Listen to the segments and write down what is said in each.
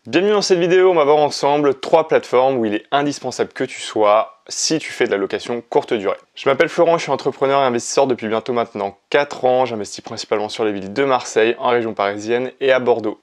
Bienvenue dans cette vidéo, on va voir ensemble 3 plateformes où il est indispensable que tu sois si tu fais de la location courte durée. Je m'appelle Florent, je suis entrepreneur et investisseur depuis bientôt maintenant 4 ans. J'investis principalement sur les villes de Marseille, en région parisienne et à Bordeaux.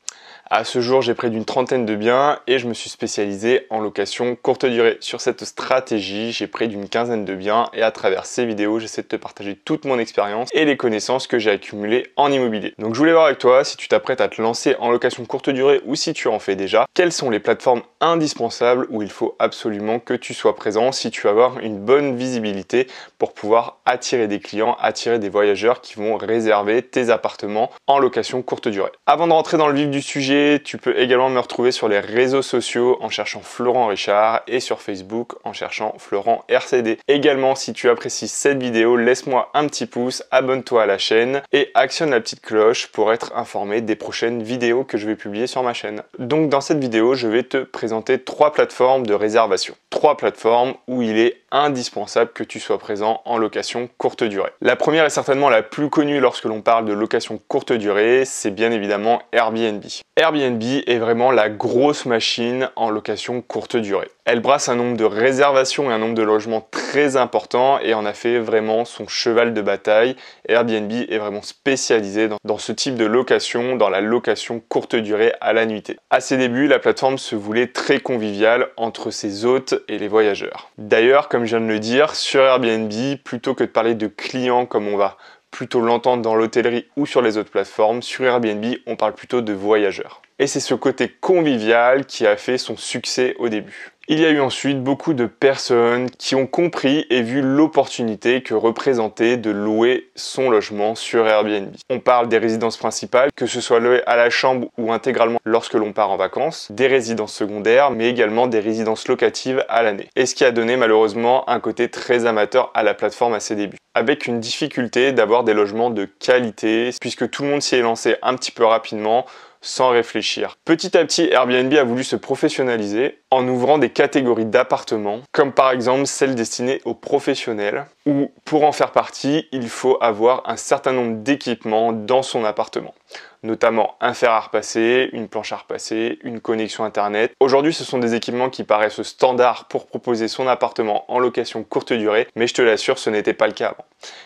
À ce jour, j'ai près d'une trentaine de biens et je me suis spécialisé en location courte durée. Sur cette stratégie, j'ai près d'une quinzaine de biens et à travers ces vidéos, j'essaie de te partager toute mon expérience et les connaissances que j'ai accumulées en immobilier. Donc je voulais voir avec toi si tu t'apprêtes à te lancer en location courte durée ou si tu en fais déjà, quelles sont les plateformes indispensables où il faut absolument que tu sois présent si tu veux avoir une bonne visibilité pour pouvoir attirer des clients, attirer des voyageurs qui vont réserver tes appartements en location courte durée. Avant de rentrer dans le vif du sujet, tu peux également me retrouver sur les réseaux sociaux en cherchant Florent Richard et sur Facebook en cherchant Florent RCD. Également, si tu apprécies cette vidéo, laisse-moi un petit pouce, abonne-toi à la chaîne et actionne la petite cloche pour être informé des prochaines vidéos que je vais publier sur ma chaîne. Donc dans cette vidéo, je vais te présenter 3 plateformes de réservation. 3 plateformes où il est indispensable que tu sois présent en location courte durée. La première est certainement la plus connue lorsque l'on parle de location courte durée, c'est bien évidemment Airbnb. Airbnb est vraiment la grosse machine en location courte durée. Elle brasse un nombre de réservations et un nombre de logements très important et en a fait vraiment son cheval de bataille. Airbnb est vraiment spécialisé dans ce type de location, dans la location courte durée à la nuitée. À ses débuts, la plateforme se voulait très conviviale entre ses hôtes et les voyageurs. D'ailleurs, comme je viens de le dire, sur Airbnb, plutôt que de parler de clients comme on va plutôt l'entendre dans l'hôtellerie ou sur les autres plateformes, sur Airbnb, on parle plutôt de voyageurs. Et c'est ce côté convivial qui a fait son succès au début. Il y a eu ensuite beaucoup de personnes qui ont compris et vu l'opportunité que représentait de louer son logement sur Airbnb. On parle des résidences principales, que ce soit loué à la chambre ou intégralement lorsque l'on part en vacances, des résidences secondaires, mais également des résidences locatives à l'année. Et ce qui a donné malheureusement un côté très amateur à la plateforme à ses débuts. Avec une difficulté d'avoir des logements de qualité, puisque tout le monde s'y est lancé un petit peu rapidement, sans réfléchir. Petit à petit, Airbnb a voulu se professionnaliser en ouvrant des catégories d'appartements, comme par exemple celles destinées aux professionnels, où pour en faire partie, il faut avoir un certain nombre d'équipements dans son appartement. Notamment un fer à repasser, une planche à repasser, une connexion internet. Aujourd'hui, ce sont des équipements qui paraissent standards pour proposer son appartement en location courte durée, mais je te l'assure, ce n'était pas le cas avant.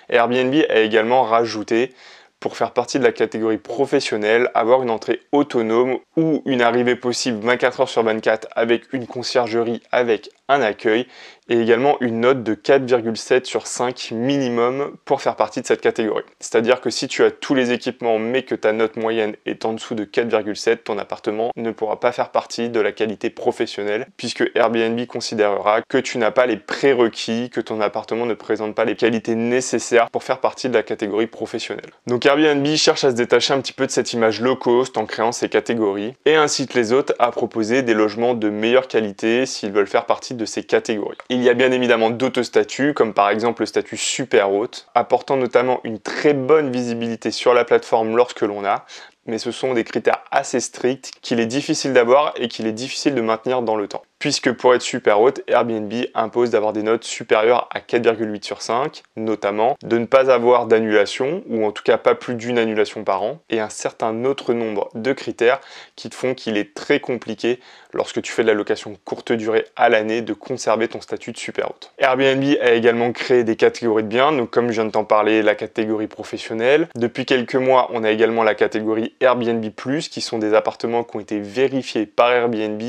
Airbnb a également rajouté, pour faire partie de la catégorie professionnelle, avoir une entrée autonome ou une arrivée possible 24 heures sur 24 avec une conciergerie, avec un accueil et également une note de 4,7 sur 5 minimum pour faire partie de cette catégorie. C'est-à-dire que si tu as tous les équipements mais que ta note moyenne est en dessous de 4,7, ton appartement ne pourra pas faire partie de la qualité professionnelle puisque Airbnb considérera que tu n'as pas les prérequis, que ton appartement ne présente pas les qualités nécessaires pour faire partie de la catégorie professionnelle. Donc Airbnb cherche à se détacher un petit peu de cette image low cost en créant ces catégories et incite les autres à proposer des logements de meilleure qualité s'ils veulent faire partie de ces catégories. Il y a bien évidemment d'autres statuts, comme par exemple le statut super hôte, apportant notamment une très bonne visibilité sur la plateforme lorsque l'on a, mais ce sont des critères assez stricts qu'il est difficile d'avoir et qu'il est difficile de maintenir dans le temps. Puisque pour être super hôte, Airbnb impose d'avoir des notes supérieures à 4,8 sur 5, notamment de ne pas avoir d'annulation, ou en tout cas pas plus d'une annulation par an, et un certain autre nombre de critères qui te font qu'il est très compliqué lorsque tu fais de la location courte durée à l'année de conserver ton statut de super hôte. Airbnb a également créé des catégories de biens, donc comme je viens de t'en parler, la catégorie professionnelle. Depuis quelques mois, on a également la catégorie Airbnb+, qui sont des appartements qui ont été vérifiés par Airbnb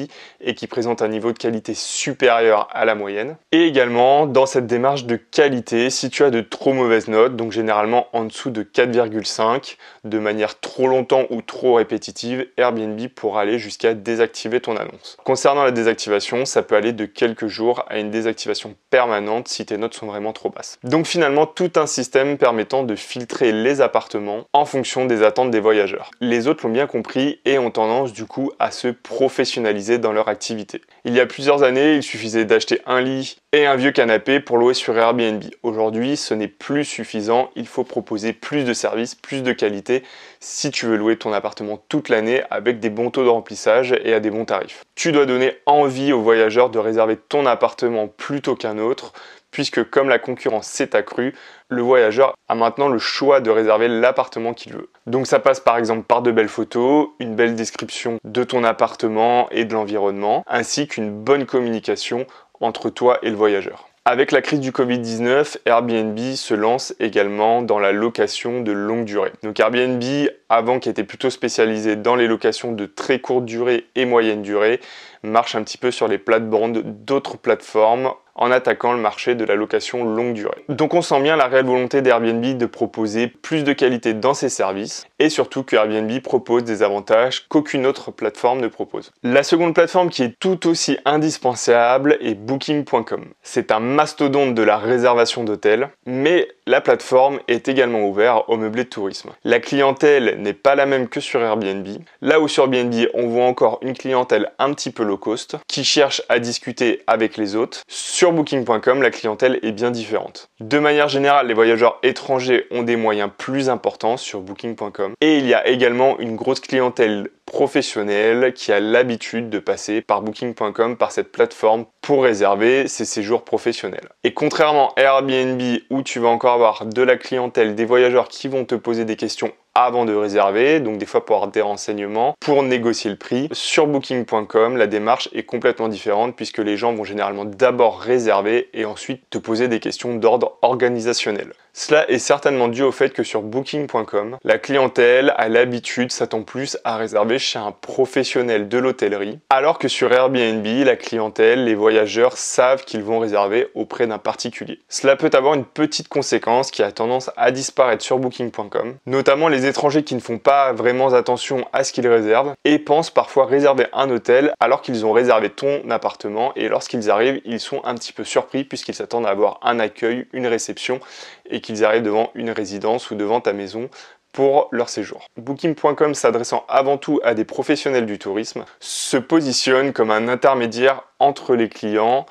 et qui présentent un niveau de qualité supérieur à la moyenne. Et également, dans cette démarche de qualité, si tu as de trop mauvaises notes, donc généralement en dessous de 4,5, de manière trop longtemps ou trop répétitive, Airbnb pourra aller jusqu'à désactiver ton annonce. Concernant la désactivation, ça peut aller de quelques jours à une désactivation permanente si tes notes sont vraiment trop basses. Donc finalement, tout un système permettant de filtrer les appartements en fonction des attentes des voyageurs. Les autres l'ont bien compris et ont tendance du coup à se professionnaliser dans leur activité. Il y a plusieurs années, il suffisait d'acheter un lit et un vieux canapé pour louer sur Airbnb. Aujourd'hui, ce n'est plus suffisant, il faut proposer plus de services, plus de qualité si tu veux louer ton appartement toute l'année avec des bons taux de remplissage et à des bons tarifs. Tu dois donner envie aux voyageurs de réserver ton appartement plutôt qu'un autre, puisque comme la concurrence s'est accrue, le voyageur a maintenant le choix de réserver l'appartement qu'il veut. Donc ça passe par exemple par de belles photos, une belle description de ton appartement et de l'environnement, ainsi qu'une bonne communication entre toi et le voyageur. Avec la crise du Covid-19, Airbnb se lance également dans la location de longue durée. Donc Airbnb, avant qui était plutôt spécialisé dans les locations de très courte durée et moyenne durée, marche un petit peu sur les plates-bandes d'autres plateformes en attaquant le marché de la location longue durée. Donc on sent bien la réelle volonté d'Airbnb de proposer plus de qualité dans ses services et surtout que Airbnb propose des avantages qu'aucune autre plateforme ne propose. La seconde plateforme qui est tout aussi indispensable est Booking.com. C'est un mastodonte de la réservation d'hôtels, mais la plateforme est également ouverte aux meublés de tourisme. La clientèle n'est pas la même que sur Airbnb. Là où sur Airbnb on voit encore une clientèle un petit peu low cost qui cherche à discuter avec les hôtes, sur Booking.com, la clientèle est bien différente. De manière générale, les voyageurs étrangers ont des moyens plus importants sur Booking.com et il y a également une grosse clientèle professionnelle qui a l'habitude de passer par Booking.com, par cette plateforme pour réserver ses séjours professionnels. Et contrairement à Airbnb où tu vas encore avoir de la clientèle, des voyageurs qui vont te poser des questions avant de réserver, donc des fois pour avoir des renseignements, pour négocier le prix. Sur Booking.com, la démarche est complètement différente puisque les gens vont généralement d'abord réserver et ensuite te poser des questions d'ordre organisationnel. Cela est certainement dû au fait que sur Booking.com, la clientèle a l'habitude, s'attend plus à réserver chez un professionnel de l'hôtellerie, alors que sur Airbnb, la clientèle, les voyageurs savent qu'ils vont réserver auprès d'un particulier. Cela peut avoir une petite conséquence qui a tendance à disparaître sur Booking.com, notamment les étrangers qui ne font pas vraiment attention à ce qu'ils réservent et pensent parfois réserver un hôtel alors qu'ils ont réservé ton appartement et lorsqu'ils arrivent, ils sont un petit peu surpris puisqu'ils s'attendent à avoir un accueil, une réception et qu'ils arrivent devant une résidence ou devant ta maison pour leur séjour. Booking.com, s'adressant avant tout à des professionnels du tourisme, se positionne comme un intermédiaire entre les clients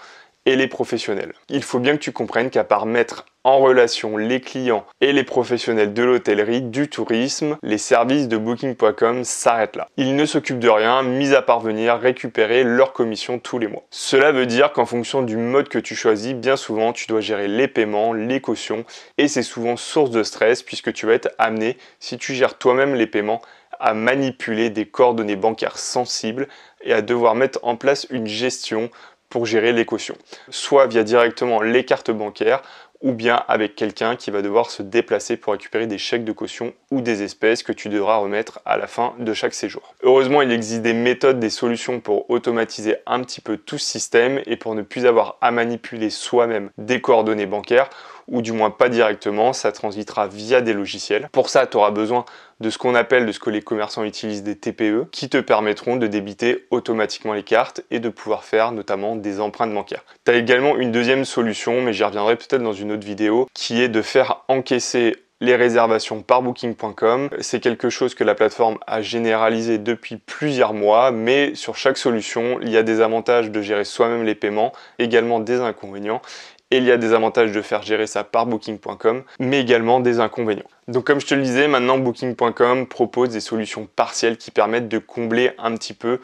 et les professionnels. Il faut bien que tu comprennes qu'à part mettre en relation les clients et les professionnels de l'hôtellerie, du tourisme, les services de Booking.com s'arrêtent là. Ils ne s'occupent de rien, mis à part venir récupérer leur commission tous les mois. Cela veut dire qu'en fonction du mode que tu choisis, bien souvent tu dois gérer les paiements, les cautions, et c'est souvent source de stress puisque tu vas être amené, si tu gères toi-même les paiements, à manipuler des coordonnées bancaires sensibles et à devoir mettre en place une gestion pour gérer les cautions, soit via directement les cartes bancaires ou bien avec quelqu'un qui va devoir se déplacer pour récupérer des chèques de caution ou des espèces que tu devras remettre à la fin de chaque séjour. Heureusement, il existe des méthodes, des solutions pour automatiser un petit peu tout ce système et pour ne plus avoir à manipuler soi-même des coordonnées bancaires, ou du moins pas directement, ça transitera via des logiciels. Pour ça, tu auras besoin de ce qu'on appelle, de ce que les commerçants utilisent, des TPE, qui te permettront de débiter automatiquement les cartes et de pouvoir faire notamment des empreintes bancaires. Tu as également une deuxième solution, mais j'y reviendrai peut-être dans une autre vidéo, qui est de faire encaisser les réservations par Booking.com. C'est quelque chose que la plateforme a généralisé depuis plusieurs mois, mais sur chaque solution, il y a des avantages de gérer soi-même les paiements, également des inconvénients. Et il y a des avantages de faire gérer ça par Booking.com, mais également des inconvénients. Donc comme je te le disais, maintenant Booking.com propose des solutions partielles qui permettent de combler un petit peu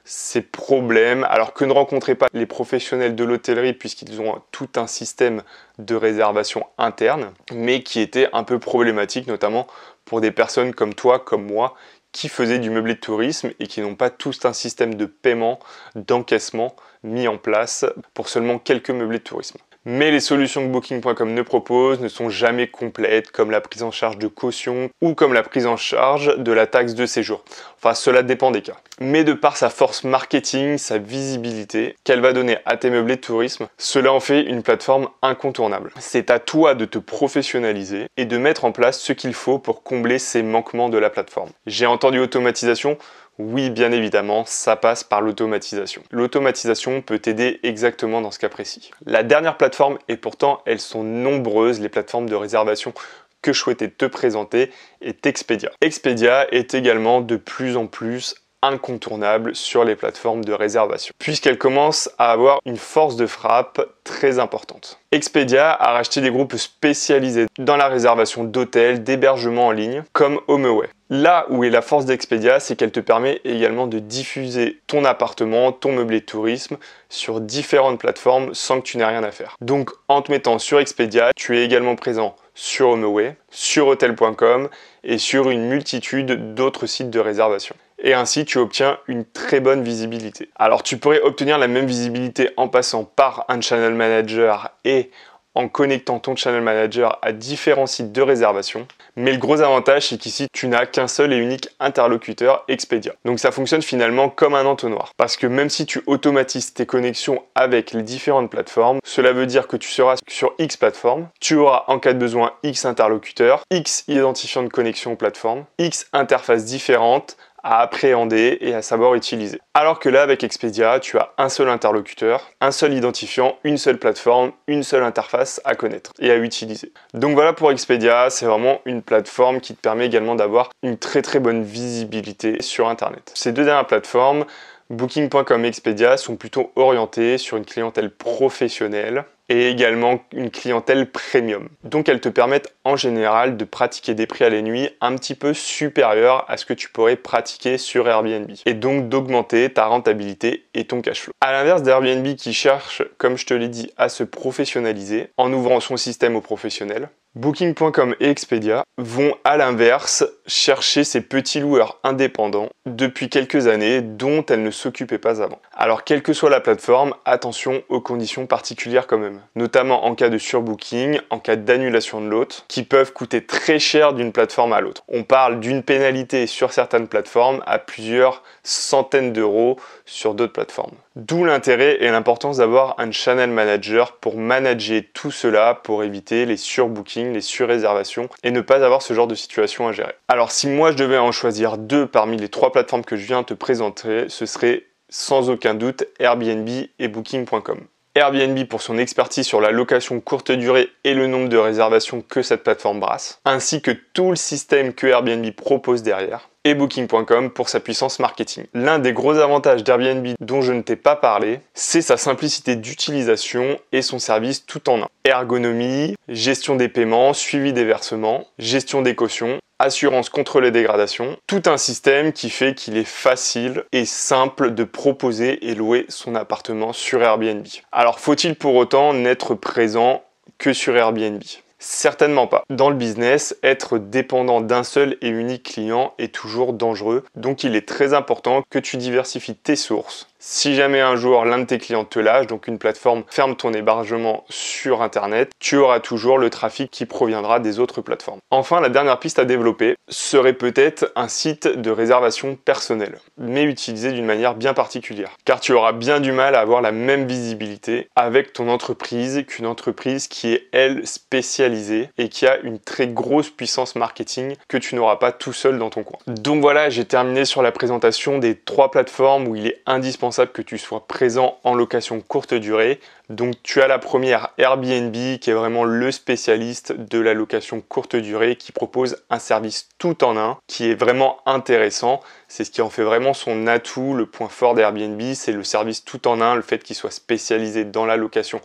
ces problèmes, alors que ne rencontraient pas les professionnels de l'hôtellerie puisqu'ils ont tout un système de réservation interne, mais qui était un peu problématique, notamment pour des personnes comme toi, comme moi, qui faisaient du meublé de tourisme et qui n'ont pas tous un système de paiement, d'encaissement mis en place pour seulement quelques meublés de tourisme. Mais les solutions que Booking.com ne propose ne sont jamais complètes, comme la prise en charge de caution ou comme la prise en charge de la taxe de séjour. Enfin, cela dépend des cas. Mais de par sa force marketing, sa visibilité qu'elle va donner à tes meublés de tourisme, cela en fait une plateforme incontournable. C'est à toi de te professionnaliser et de mettre en place ce qu'il faut pour combler ces manquements de la plateforme. J'ai entendu automatisation. Oui, bien évidemment, ça passe par l'automatisation. L'automatisation peut t'aider exactement dans ce cas précis. La dernière plateforme, et pourtant elles sont nombreuses, les plateformes de réservation que je souhaitais te présenter, est Expedia. Expedia est également de plus en plus incontournable sur les plateformes de réservation, puisqu'elle commence à avoir une force de frappe très importante. Expedia a racheté des groupes spécialisés dans la réservation d'hôtels, d'hébergements en ligne, comme HomeAway. Là où est la force d'Expedia, c'est qu'elle te permet également de diffuser ton appartement, ton meublé de tourisme sur différentes plateformes sans que tu n'aies rien à faire. Donc en te mettant sur Expedia, tu es également présent sur HomeAway, sur Hotel.com et sur une multitude d'autres sites de réservation. Et ainsi, tu obtiens une très bonne visibilité. Alors, tu pourrais obtenir la même visibilité en passant par un channel manager et en connectant ton channel manager à différents sites de réservation. Mais le gros avantage, c'est qu'ici, tu n'as qu'un seul et unique interlocuteur Expedia. Donc ça fonctionne finalement comme un entonnoir. Parce que même si tu automatises tes connexions avec les différentes plateformes, cela veut dire que tu seras sur X plateformes, tu auras en cas de besoin X interlocuteurs, X identifiants de connexion aux plateformes, X interfaces différentes à appréhender et à savoir utiliser. Alors que là, avec Expedia, tu as un seul interlocuteur, un seul identifiant, une seule plateforme, une seule interface à connaître et à utiliser. Donc voilà pour Expedia, c'est vraiment une plateforme qui te permet également d'avoir une très bonne visibilité sur Internet. Ces deux dernières plateformes, Booking.com et Expedia, sont plutôt orientées sur une clientèle professionnelle et également une clientèle premium. Donc elles te permettent en général de pratiquer des prix à la nuit un petit peu supérieurs à ce que tu pourrais pratiquer sur Airbnb et donc d'augmenter ta rentabilité et ton cash flow. À l'inverse d'Airbnb qui cherche, comme je te l'ai dit, à se professionnaliser en ouvrant son système aux professionnels, Booking.com et Expedia vont à l'inverse chercher ces petits loueurs indépendants depuis quelques années dont elles ne s'occupaient pas avant. Alors quelle que soit la plateforme, attention aux conditions particulières quand même, notamment en cas de surbooking, en cas d'annulation de l'hôte, qui peuvent coûter très cher d'une plateforme à l'autre. On parle d'une pénalité sur certaines plateformes à plusieurs centaines d'euros sur d'autres plateformes. D'où l'intérêt et l'importance d'avoir un channel manager pour manager tout cela, pour éviter les surbookings, les surréservations et ne pas avoir ce genre de situation à gérer. Alors si moi je devais en choisir deux parmi les trois plateformes que je viens de te présenter, ce serait sans aucun doute Airbnb et Booking.com. Airbnb pour son expertise sur la location courte durée et le nombre de réservations que cette plateforme brasse, ainsi que tout le système que Airbnb propose derrière, et Booking.com pour sa puissance marketing. L'un des gros avantages d'Airbnb dont je ne t'ai pas parlé, c'est sa simplicité d'utilisation et son service tout en un. Ergonomie, gestion des paiements, suivi des versements, gestion des cautions, assurance contre les dégradations, tout un système qui fait qu'il est facile et simple de proposer et louer son appartement sur Airbnb. Alors faut-il pour autant n'être présent que sur Airbnb ? Certainement pas. Dans le business, être dépendant d'un seul et unique client est toujours dangereux, donc il est très important que tu diversifies tes sources. Si jamais un jour l'un de tes clients te lâche, donc une plateforme ferme ton hébergement sur Internet, tu auras toujours le trafic qui proviendra des autres plateformes. Enfin, la dernière piste à développer serait peut-être un site de réservation personnel, mais utilisé d'une manière bien particulière. Car tu auras bien du mal à avoir la même visibilité avec ton entreprise qu'une entreprise qui est, elle, spécialisée et qui a une très grosse puissance marketing que tu n'auras pas tout seul dans ton coin. Donc voilà, j'ai terminé sur la présentation des trois plateformes où il est indispensable que tu sois présent en location courte durée. Donc tu as la première, Airbnb, qui est vraiment le spécialiste de la location courte durée, qui propose un service tout en un, qui est vraiment intéressant. C'est ce qui en fait vraiment son atout, le point fort d'Airbnb, c'est le service tout en un, le fait qu'il soit spécialisé dans la location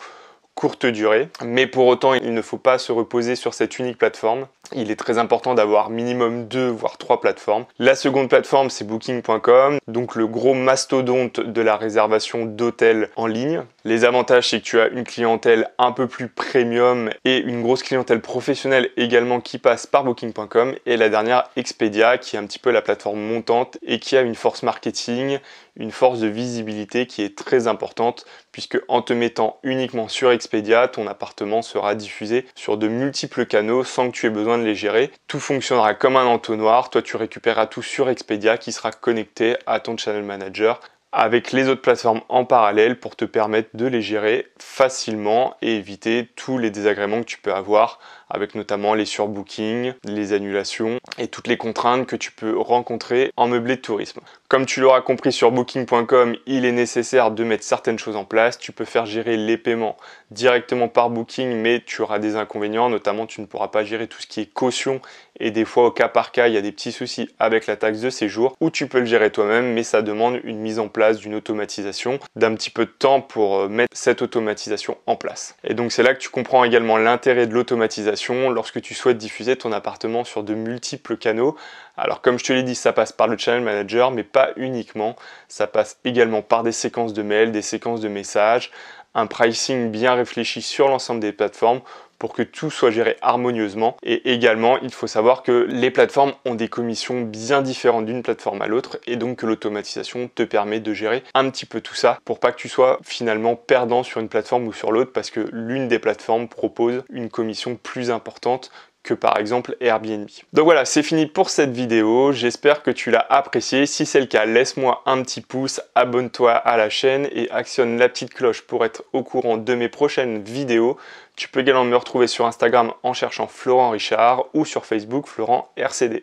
courte durée, mais pour autant il ne faut pas se reposer sur cette unique plateforme. Il est très important d'avoir minimum 2 voire 3 plateformes. La seconde plateforme c'est Booking.com, donc le gros mastodonte de la réservation d'hôtels en ligne. Les avantages c'est que tu as une clientèle un peu plus premium et une grosse clientèle professionnelle également qui passe par Booking.com, et la dernière Expedia qui est un petit peu la plateforme montante et qui a une force marketing, une force de visibilité qui est très importante, puisque en te mettant uniquement sur Expedia, ton appartement sera diffusé sur de multiples canaux sans que tu aies besoin de les gérer. Tout fonctionnera comme un entonnoir, toi tu récupéreras tout sur Expedia qui sera connecté à ton channel manager avec les autres plateformes en parallèle pour te permettre de les gérer facilement et éviter tous les désagréments que tu peux avoir avec notamment les surbookings, les annulations et toutes les contraintes que tu peux rencontrer en meublé de tourisme. Comme tu l'auras compris, sur Booking.com, il est nécessaire de mettre certaines choses en place. Tu peux faire gérer les paiements directement par Booking, mais tu auras des inconvénients, notamment tu ne pourras pas gérer tout ce qui est caution et des fois au cas par cas il y a des petits soucis avec la taxe de séjour où tu peux le gérer toi-même, mais ça demande une mise en place d'une automatisation, d'un petit peu de temps pour mettre cette automatisation en place. Et donc c'est là que tu comprends également l'intérêt de l'automatisation lorsque tu souhaites diffuser ton appartement sur de multiples canaux. Alors comme je te l'ai dit, ça passe par le Channel Manager, mais pas uniquement, ça passe également par des séquences de mails, des séquences de messages, un pricing bien réfléchi sur l'ensemble des plateformes pour que tout soit géré harmonieusement. Et également, il faut savoir que les plateformes ont des commissions bien différentes d'une plateforme à l'autre et donc que l'automatisation te permet de gérer un petit peu tout ça pour pas que tu sois finalement perdant sur une plateforme ou sur l'autre parce que l'une des plateformes propose une commission plus importante que par exemple Airbnb. Donc voilà, c'est fini pour cette vidéo, j'espère que tu l'as appréciée. Si c'est le cas, laisse-moi un petit pouce, abonne-toi à la chaîne et actionne la petite cloche pour être au courant de mes prochaines vidéos. Tu peux également me retrouver sur Instagram en cherchant Florent Richard ou sur Facebook Florent RCD.